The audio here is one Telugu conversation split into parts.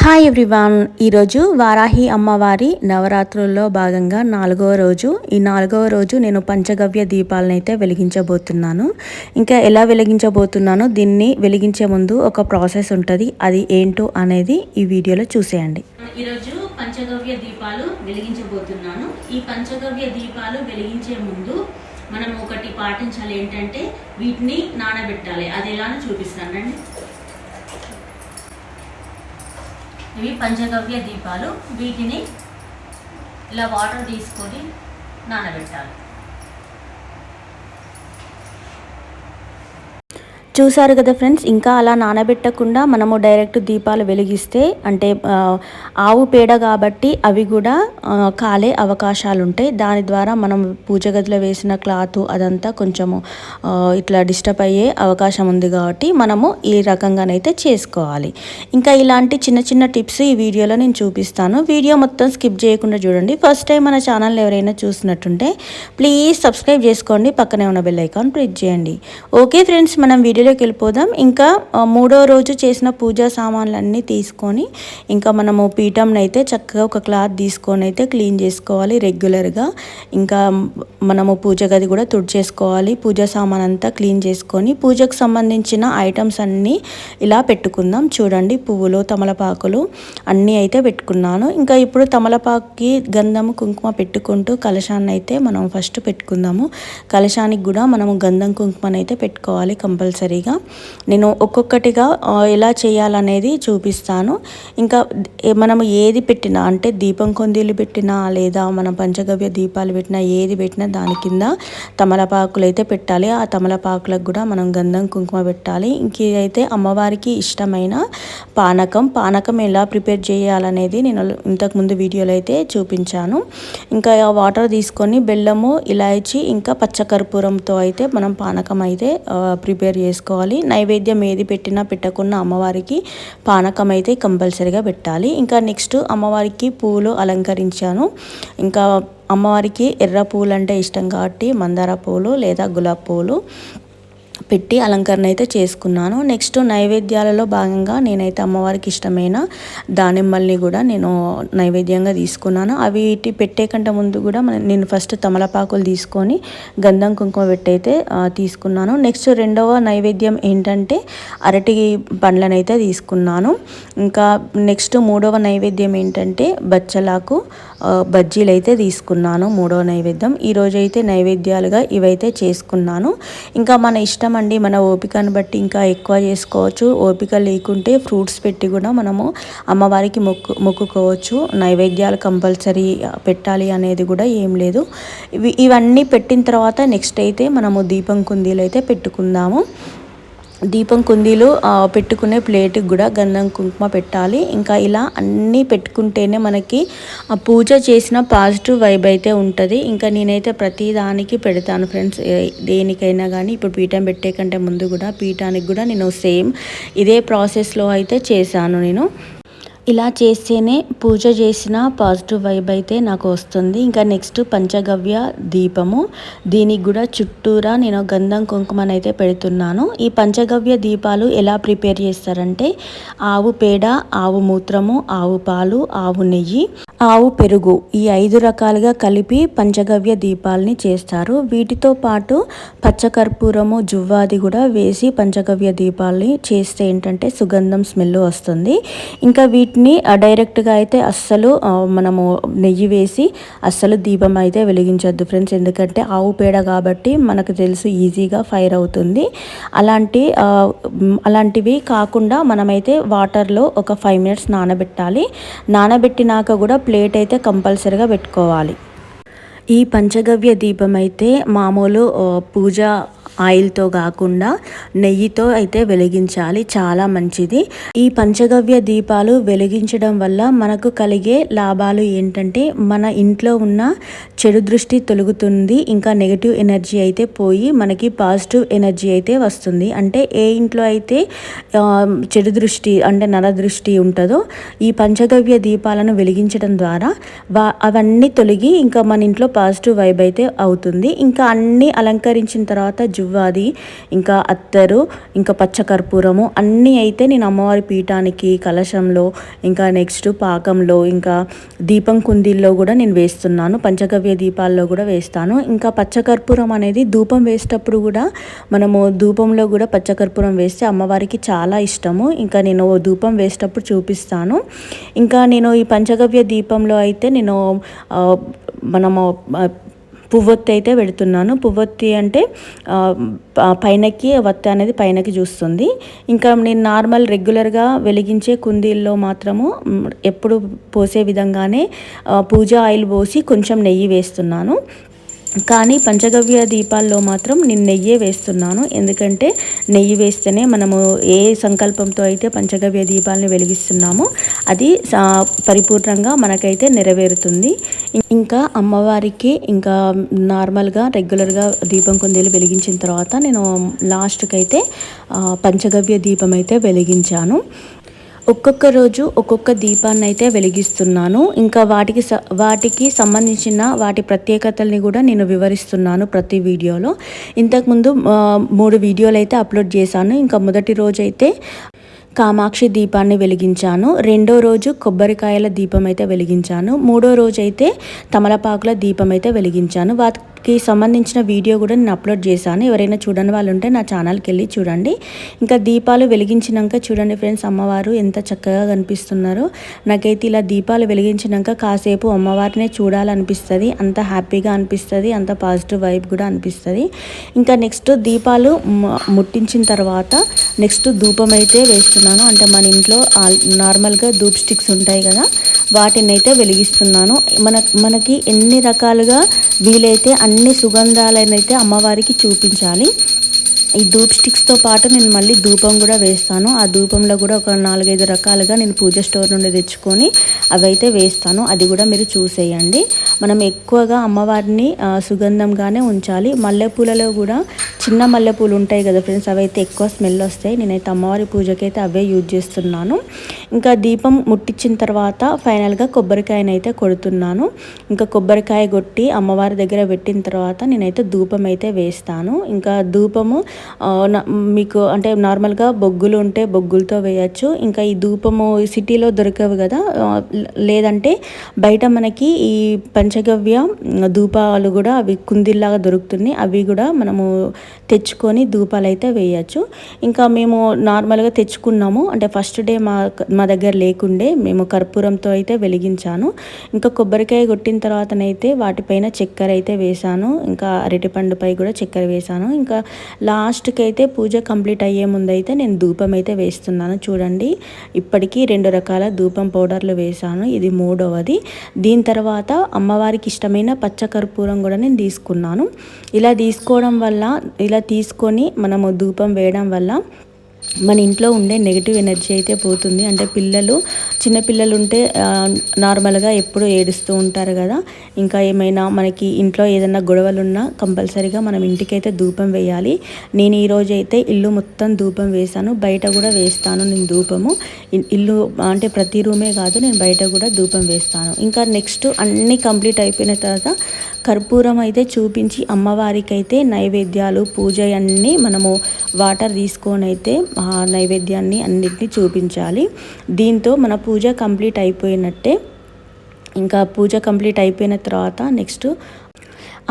Hi everyone. ఈరోజు వారాహి అమ్మవారి నవరాత్రుల్లో భాగంగా 4వ రోజు. ఈ 4వ రోజు నేను పంచగవ్య దీపాలను అయితే వెలిగించబోతున్నాను. ఇంకా ఎలా వెలిగించబోతున్నానో దీన్ని వెలిగించే ముందు ఒక ప్రాసెస్ ఉంటుంది. అది ఏంటో అనేది ఈ వీడియోలో చూసేయండి. ఈరోజు పంచగవ్య దీపాలు వెలిగించబోతున్నాను. ఈ పంచగవ్య దీపాలు వెలిగించే ముందు మనం ఒకటి పాటించాలి. ఏంటంటే వీటిని నానబెట్టాలి. అది ఎలానో చూపిస్తానండి. ఇవి పంచగవ్య దీపాలు. వీటిని ఇలా వాటర్ తీసుకొని నానబెట్టాలి. చూసారు కదా ఫ్రెండ్స్. ఇంకా అలా నానబెట్టకుండా మనము డైరెక్ట్ దీపాలు వెలిగిస్తే అంటే ఆవు పేడ కాబట్టి అవి కూడా కాలే అవకాశాలు ఉంటాయి. దాని ద్వారా మనం పూజ గదిలో వేసిన క్లాత్ అదంతా కొంచెము ఇట్లా డిస్టర్బ్ అయ్యే అవకాశం ఉంది కాబట్టి మనము ఈ రకంగానైతే చేసుకోవాలి. ఇంకా ఇలాంటి చిన్న చిన్న టిప్స్ ఈ వీడియోలో నేను చూపిస్తాను. వీడియో మొత్తం స్కిప్ చేయకుండా చూడండి. ఫస్ట్ టైం మన ఛానల్ ఎవరైనా చూసినట్టుంటే ప్లీజ్ సబ్స్క్రైబ్ చేసుకోండి. పక్కనే ఉన్న బెల్ ఐకాన్ ప్రెస్ చేయండి. ఓకే ఫ్రెండ్స్, మనం వీడియోలోకి వెళ్ళిపోదాం. ఇంకా 3వ రోజు చేసిన పూజా సామాన్లన్నీ తీసుకొని ఇంకా మనము పీఠంని అయితే చక్కగా ఒక క్లాత్ తీసుకొని అయితే క్లీన్ చేసుకోవాలి రెగ్యులర్గా. ఇంకా మనము పూజ గది కూడా తుడిచేసుకోవాలి. పూజా సామాన్ అంతా క్లీన్ చేసుకొని పూజకు సంబంధించిన ఐటమ్స్ అన్నీ ఇలా పెట్టుకుందాం. చూడండి, పువ్వులు, తమలపాకులు అన్నీ అయితే పెట్టుకున్నాను. ఇంకా ఇప్పుడు తమలపాకుకి గంధము కుంకుమ పెట్టుకుంటూ కలశాన్ని అయితే మనం ఫస్ట్ పెట్టుకుందాము. కలశానికి కూడా మనము గంధం కుంకుమని అయితే పెట్టుకోవాలి కంపల్సరీగా. నేను ఒక్కొక్కటిగా ఎలా చేయాలనేది చూపిస్తాను. ఇంకా మనము ఏది పెట్టినా అంటే దీపం కొందీలు పెట్టినా లేదా మనం పంచగవ్య దీపాలు పెట్టినా ఏది పెట్టినా దాని కింద తమలపాకులు అయితే పెట్టాలి. ఆ తమలపాకులకు కూడా మనం గంధం కుంకుమ పెట్టాలి. ఇంక ఇదైతే అమ్మవారికి ఇష్టమైన పానకం ఎలా ప్రిపేర్ చేయాలనేది నేను ఇంతకుముందు వీడియోలో అయితే చూపించాను. ఇంకా వాటర్ తీసుకొని బెల్లము, ఇలాయచి ఇంకా పచ్చకర్పూరంతో అయితే మనం పానకం అయితే ప్రిపేర్ చేసుకోవాలి. నైవేద్యం ఏది పెట్టినా పెట్టకుండా అమ్మవారికి పానకం అయితే కంపల్సరీగా పెట్టాలి. ఇంకా నెక్స్ట్ అమ్మవారికి పూలు అలంకరించాను. ఇంకా అమ్మవారికి ఎర్ర పూలు అంటే ఇష్టం కాబట్టి మందార పూలు లేదా గులాబీ పూలు పెట్టి అలంకరణ అయితే చేసుకున్నాను. నెక్స్ట్ నైవేద్యాలలో భాగంగా నేనైతే అమ్మవారికి ఇష్టమైన దానిమ్మల్ని కూడా నేను నైవేద్యంగా తీసుకున్నాను. అవి పెట్టే కంటే ముందు కూడా నేను ఫస్ట్ తమలపాకులు తీసుకొని గంధం కుంకుమ పెట్టి అయితే తీసుకున్నాను. నెక్స్ట్ 2వ నైవేద్యం ఏంటంటే అరటి పండ్లను అయితే తీసుకున్నాను. ఇంకా నెక్స్ట్ 3వ నైవేద్యం ఏంటంటే బచ్చలాకు బజ్జీలు అయితే తీసుకున్నాను. 3వ నైవేద్యం. ఈరోజైతే నైవేద్యాలుగా ఇవైతే చేసుకున్నాను. ఇంకా మన ఇష్టం అండి, మన ఓపికను బట్టి ఇంకా ఎక్కువ చేసుకోవచ్చు. ఓపిక లేకుంటే ఫ్రూట్స్ పెట్టి కూడా మనము అమ్మవారికి మొక్కుకోవచ్చు. నైవేద్యాలు కంపల్సరీ పెట్టాలి అనేది కూడా ఏం లేదు. ఇవన్నీ పెట్టిన తర్వాత నెక్స్ట్ అయితే మనము దీపం కుందీలు అయితే పెట్టుకుందాము. దీపం కుందీలు పెట్టుకునే ప్లేట్కి కూడా గంధం కుంకుమ పెట్టాలి. ఇంకా ఇలా అన్నీ పెట్టుకుంటేనే మనకి పూజ చేసిన పాజిటివ్ వైబ్ అయితే ఉంటుంది. ఇంకా నేనైతే ప్రతి దానికి పెడతాను ఫ్రెండ్స్, దేనికైనా కానీ. ఇప్పుడు పీఠం పెట్టే కంటే ముందు కూడా పీఠానికి కూడా నేను సేమ్ ఇదే ప్రాసెస్లో అయితే చేశాను. నేను ఇలా చేస్తేనే పూజ చేసిన పాజిటివ్ వైబ్ అయితే నాకు వస్తుంది. ఇంకా నెక్స్ట్ పంచగవ్య దీపము, దీనికి కూడా చుట్టూరా నేను గంధం కుంకుమని అయితే పెడుతున్నాను. ఈ పంచగవ్య దీపాలు ఎలా ప్రిపేర్ చేస్తారంటే ఆవు పేడ, ఆవు మూత్రము, ఆవు పాలు, ఆవు నెయ్యి, ఆవు పెరుగు, ఈ 5 రకాలుగా కలిపి పంచగవ్య దీపాలని చేస్తారు. వీటితో పాటు పచ్చకర్పూరము, జువ్వాది కూడా వేసి పంచగవ్య దీపాలని చేస్తే ఏంటంటే సుగంధం స్మెల్ వస్తుంది. ఇంకా వీటిని డైరెక్ట్గా అయితే అస్సలు మనము నెయ్యి వేసి అస్సలు దీపం అయితే వెలిగించొద్దు ఫ్రెండ్స్. ఎందుకంటే ఆవు పేడ కాబట్టి మనకు తెలుసు ఈజీగా ఫైర్ అవుతుంది. అలాంటివి కాకుండా మనమైతే వాటర్లో ఒక 5 minutes నానబెట్టాలి. నానబెట్టినాక కూడా ప్లేట్ అయితే కంపల్సరీగా పెట్టుకోవాలి. ఈ పంచగవ్య దీపం అయితే మామూలు పూజ ఆయిల్తో కాకుండా నెయ్యితో అయితే వెలిగించాలి. చాలా మంచిది. ఈ పంచగవ్య దీపాలు వెలిగించడం వల్ల మనకు కలిగే లాభాలు ఏంటంటే మన ఇంట్లో ఉన్న చెడు దృష్టి తొలగుతుంది. ఇంకా నెగటివ్ ఎనర్జీ అయితే పోయి మనకి పాజిటివ్ ఎనర్జీ అయితే వస్తుంది. అంటే ఏ ఇంట్లో అయితే చెడు దృష్టి అంటే నరదృష్టి ఉంటుందో ఈ పంచగవ్య దీపాలను వెలిగించడం ద్వారా అవన్నీ తొలగి ఇంకా మన ఇంట్లో పాజిటివ్ వైబ్ అయితే అవుతుంది. ఇంకా అన్నీ అలంకరించిన తర్వాత జువ్వాది, ఇంకా అత్తరు, ఇంకా పచ్చకర్పూరము అన్నీ అయితే నేను అమ్మవారి పీఠానికి, కలశంలో, ఇంకా నెక్స్ట్ పాకంలో, ఇంకా దీపం కుందీల్లో కూడా నేను వేస్తున్నాను. పంచగవ్య దీపాల్లో కూడా వేస్తాను. ఇంకా పచ్చకర్పూరం అనేది ధూపం వేసేటప్పుడు కూడా మనము ధూపంలో కూడా పచ్చకర్పూరం వేస్తే అమ్మవారికి చాలా ఇష్టము. ఇంకా నేను ధూపం వేసేటప్పుడు చూపిస్తాను. ఇంకా నేను ఈ పంచగవ్య దీపంలో అయితే నేను మనము పువ్వొత్తి అయితే పెడుతున్నాను. పువ్వొత్తి అంటే పైనకి వత్తి అనేది పైనకి చూస్తుంది. ఇంకా నేను నార్మల్ రెగ్యులర్గా వెలిగించే కుందీల్లో మాత్రము ఎప్పుడు పోసే విధంగానే పూజ ఆయిల్ పోసి కొంచెం నెయ్యి వేస్తున్నాను. కానీ పంచగవ్య దీపాల్లో మాత్రం నేను నెయ్యే వేస్తున్నాను. ఎందుకంటే నెయ్యి వేస్తేనే మనము ఏ సంకల్పంతో అయితే పంచగవ్య దీపాలని వెలిగిస్తున్నామో అది పరిపూర్ణంగా మనకైతే నెరవేరుతుంది. ఇంకా అమ్మవారికి ఇంకా నార్మల్గా రెగ్యులర్గా దీపం కుందేలు వెలిగించిన తర్వాత నేను లాస్ట్కి అయితే పంచగవ్య దీపం అయితే వెలిగించాను. ఒక్కొక్క రోజు ఒక్కొక్క దీపాన్ని అయితే వెలిగిస్తున్నాను. ఇంకా వాటికి సంబంధించిన వాటి ప్రత్యేకతల్ని కూడా నేను వివరిస్తున్నాను ప్రతి వీడియోలో. ఇంతకుముందు 3 వీడియోలు అయితే అప్లోడ్ చేశాను. ఇంకా మొదటి రోజు అయితే కామాక్షి దీపాన్ని వెలిగించాను. రెండో రోజు కొబ్బరికాయల దీపం అయితే వెలిగించాను. మూడో రోజు అయితే తమలపాకుల దీపం అయితే వెలిగించాను. వాటికి సంబంధించిన వీడియో కూడా నేను అప్లోడ్ చేశాను. ఎవరైనా చూడని వాళ్ళు ఉంటే నా ఛానల్కి వెళ్ళి చూడండి. ఇంకా దీపాలు వెలిగించినాక చూడండి ఫ్రెండ్స్, అమ్మవారు ఎంత చక్కగా కనిపిస్తున్నారో. నాకైతే ఇలా దీపాలు వెలిగించినాక కాసేపు అమ్మవారినే చూడాలనిపిస్తుంది. అంత హ్యాపీగా అనిపిస్తుంది, అంత పాజిటివ్ వైబ్ కూడా అనిపిస్తుంది. ఇంకా నెక్స్ట్ దీపాలు ముట్టించిన తర్వాత నెక్స్ట్ ధూపం అయితే వేస్తున్నాను. అంటే మన ఇంట్లో నార్మల్గా ధూప్ స్టిక్స్ ఉంటాయి కదా, వాటిని అయితే వెలిగిస్తున్నాను. మనకి ఎన్ని రకాలుగా వీలైతే అన్ని సుగంధాలను అయితే అమ్మవారికి చూపించాలి. ఈ ధూప్ స్టిక్స్తో పాటు నేను మళ్ళీ ధూపం కూడా వేస్తాను. ఆ ధూపంలో కూడా ఒక 4-5 రకాలుగా నేను పూజ స్టోర్ నుండి తెచ్చుకొని అవి అయితే వేస్తాను. అది కూడా మీరు చూసేయండి. మనం ఎక్కువగా అమ్మవారిని సుగంధంగానే ఉంచాలి. మల్లెపూలలో కూడా చిన్న మల్లెపూలు ఉంటాయి కదా ఫ్రెండ్స్, అవి అయితే ఎక్కువ స్మెల్ వస్తాయి. నేనైతే అమ్మవారి పూజకైతే అవే యూజ్ చేస్తున్నాను. ఇంకా దీపం ముట్టించిన తర్వాత ఫైనల్గా కొబ్బరికాయనైతే అయితే కొడుతున్నాను. ఇంకా కొబ్బరికాయ కొట్టి అమ్మవారి దగ్గర పెట్టిన తర్వాత నేనైతే ధూపం అయితే వేస్తాను. ఇంకా ధూపము మీకు అంటే నార్మల్గా బొగ్గులు ఉంటే బొగ్గులతో వేయచ్చు. ఇంకా ఈ ధూపము సిటీలో దొరకవు కదా, లేదంటే బయట మనకి ఈ పంచగవ్య ధూపాలు కూడా అవి కుందిల్లాగా దొరుకుతున్నాయి. అవి కూడా మనము తెచ్చుకొని ధూపాలు అయితే వేయచ్చు. ఇంకా మేము నార్మల్గా తెచ్చుకున్నాము. అంటే ఫస్ట్ డే మా దగ్గర లేకుండే మేము కర్పూరంతో అయితే వెలిగించాను. ఇంకా కొబ్బరికాయ కొట్టిన తర్వాతనైతే వాటిపైన చక్కెర అయితే వేసాను. ఇంకా అరటిపండుపై కూడా చక్కెర వేసాను. ఇంకా లాస్ట్కి అయితే పూజ కంప్లీట్ అయ్యే ముందు అయితే నేను ధూపం అయితే వేస్తున్నాను. చూడండి, ఇప్పటికీ 2 రకాల ధూపం పౌడర్లు వేసాను. ఇది 3వది. దీని తర్వాత అమ్మవారికి ఇష్టమైన పచ్చకర్పూరం కూడా నేను తీసుకున్నాను. ఇలా తీసుకోవడం వల్ల, ఇలా తీసుకొని మనము ధూపం వేయడం వల్ల మన ఇంట్లో ఉండే నెగిటివ్ ఎనర్జీ అయితే పోతుంది. అంటే చిన్నపిల్లలు ఉంటే నార్మల్గా ఎప్పుడు ఏడుస్తూ ఉంటారు కదా. ఇంకా ఏమైనా మనకి ఇంట్లో ఏదైనా గొడవలు ఉన్నా కంపల్సరీగా మనం ఇంటికైతే ధూపం వేయాలి. నేను ఈరోజు అయితే ఇల్లు మొత్తం ధూపం వేశాను. బయట కూడా వేస్తాను నేను ధూపము. ఇల్లు అంటే ప్రతి రూమే కాదు, నేను బయట కూడా ధూపం వేస్తాను. ఇంకా నెక్స్ట్ అన్నీ కంప్లీట్ అయిపోయిన తర్వాత కర్పూరం అయితే చూపించి అమ్మవారికి అయితే నైవేద్యాలు పూజ అన్నీ మనము వాటర్ తీసుకొని అయితే నైవేద్యాన్ని అన్నిటినీ చూపించాలి. దీంతో మన పూజ కంప్లీట్ అయిపోయినట్టే. ఇంకా పూజ కంప్లీట్ అయిపోయిన తర్వాత నెక్స్ట్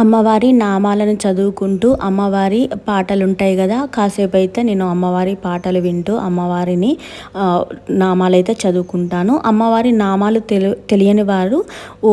అమ్మవారి నామాలను చదువుకుంటూ అమ్మవారి పాటలు ఉంటాయి కదా, కాసేపు అయితే నేను అమ్మవారి పాటలు వింటూ అమ్మవారిని నామాలైతే చదువుకుంటాను. అమ్మవారి నామాలు తెలియని వారు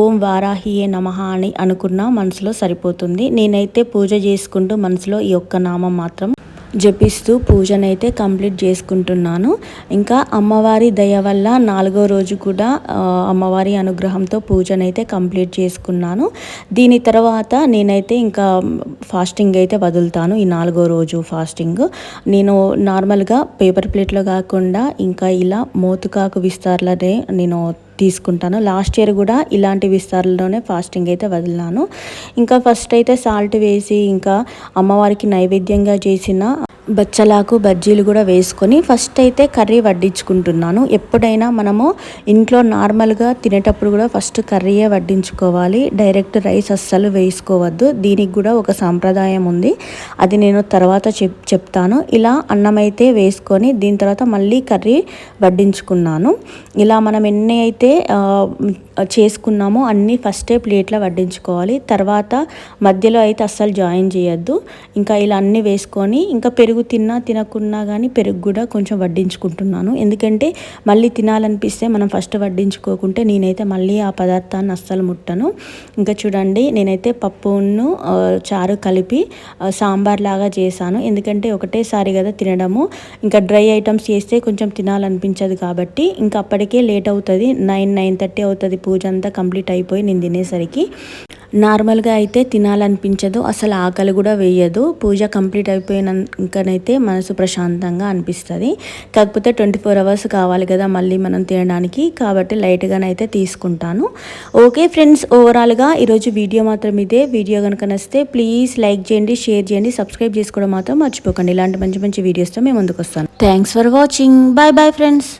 ఓం వారాహియే నమః అని అనుకున్న మనసులో సరిపోతుంది. నేనైతే పూజ చేసుకుంటూ మనసులో ఈ ఒక్క నామం మాత్రం జపిస్తూ పూజనైతే కంప్లీట్ చేసుకుంటున్నాను. ఇంకా అమ్మవారి దయ వల్ల 4వ రోజు కూడా అమ్మవారి అనుగ్రహంతో పూజనైతే కంప్లీట్ చేసుకున్నాను. దీని తర్వాత నేనైతే ఇంకా ఫాస్టింగ్ అయితే వదులుతాను. ఈ 4వ రోజు ఫాస్టింగ్ నేను నార్మల్గా పేపర్ ప్లేట్లో కాకుండా ఇంకా ఇలా మోతుకాకు విస్తార్లనే నేను తీసుకుంటాను. లాస్ట్ ఇయర్ కూడా ఇలాంటి విస్తారాల్లోనే ఫాస్టింగ్ అయితే వదిలినాను. ఇంకా ఫస్ట్ అయితే సాల్ట్ వేసి ఇంకా అమ్మవారికి నైవేద్యంగా చేసిన బచ్చలాకు బజ్జీలు కూడా వేసుకొని ఫస్ట్ అయితే కర్రీ వడ్డించుకుంటున్నాను. ఎప్పుడైనా మనము ఇంట్లో నార్మల్గా తినేటప్పుడు కూడా ఫస్ట్ కర్రీయే వడ్డించుకోవాలి. డైరెక్ట్ రైస్ అస్సలు వేసుకోవద్దు. దీనికి కూడా ఒక సాంప్రదాయం ఉంది, అది నేను తర్వాత చెప్తాను. ఇలా అన్నం అయితే వేసుకొని దీని తర్వాత మళ్ళీ కర్రీ వడ్డించుకున్నాను. ఇలా మనం ఎన్ని అయితే చేసుకున్నామో అన్నీ ఫస్టే ప్లేట్లో వడ్డించుకోవాలి. తర్వాత మధ్యలో అయితే అస్సలు జాయిన్ చేయొద్దు. ఇంకా ఇలా అన్నీ వేసుకొని ఇంకా పెరుగు తినకున్నా కానీ పెరుగు కూడా కొంచెం వడ్డించుకుంటున్నాను. ఎందుకంటే మళ్ళీ తినాలనిపిస్తే మనం ఫస్ట్ వడ్డించుకోకుంటే నేనైతే మళ్ళీ ఆ పదార్థాన్ని అస్సలు ముట్టను. ఇంకా చూడండి, నేనైతే పప్పును చారు కలిపి సాంబార్ లాగా చేశాను. ఎందుకంటే ఒకటేసారి కదా తినడము, ఇంకా డ్రై ఐటమ్స్ చేస్తే కొంచెం తినాలనిపించదు కాబట్టి ఇంకా అప్పటికే లేట్ అవుతుంది. 9:30 అవుతుంది పూజ అంతా కంప్లీట్ అయిపోయి నేను తినేసరికి. నార్మల్గా అయితే తినాలనిపించదు, అసలు ఆకలి కూడా వేయదు. పూజ కంప్లీట్ అయిపోయినాకనైతే మనసు ప్రశాంతంగా అనిపిస్తుంది. కాకపోతే 24 అవర్స్ కావాలి కదా మళ్ళీ మనం తినడానికి, కాబట్టి లైట్గానైతే తీసుకుంటాను. ఓకే ఫ్రెండ్స్, ఓవరాల్గా ఈరోజు వీడియో మాత్రం ఇదే. వీడియో కనుక నచ్చితే ప్లీజ్ లైక్ చేయండి, షేర్ చేయండి, సబ్స్క్రైబ్ చేసుకోవడం మాత్రం మర్చిపోకండి. ఇలాంటి మంచి మంచి వీడియోస్తో మేము ముందుకు వస్తాను. Thanks for watching. Bye bye friends.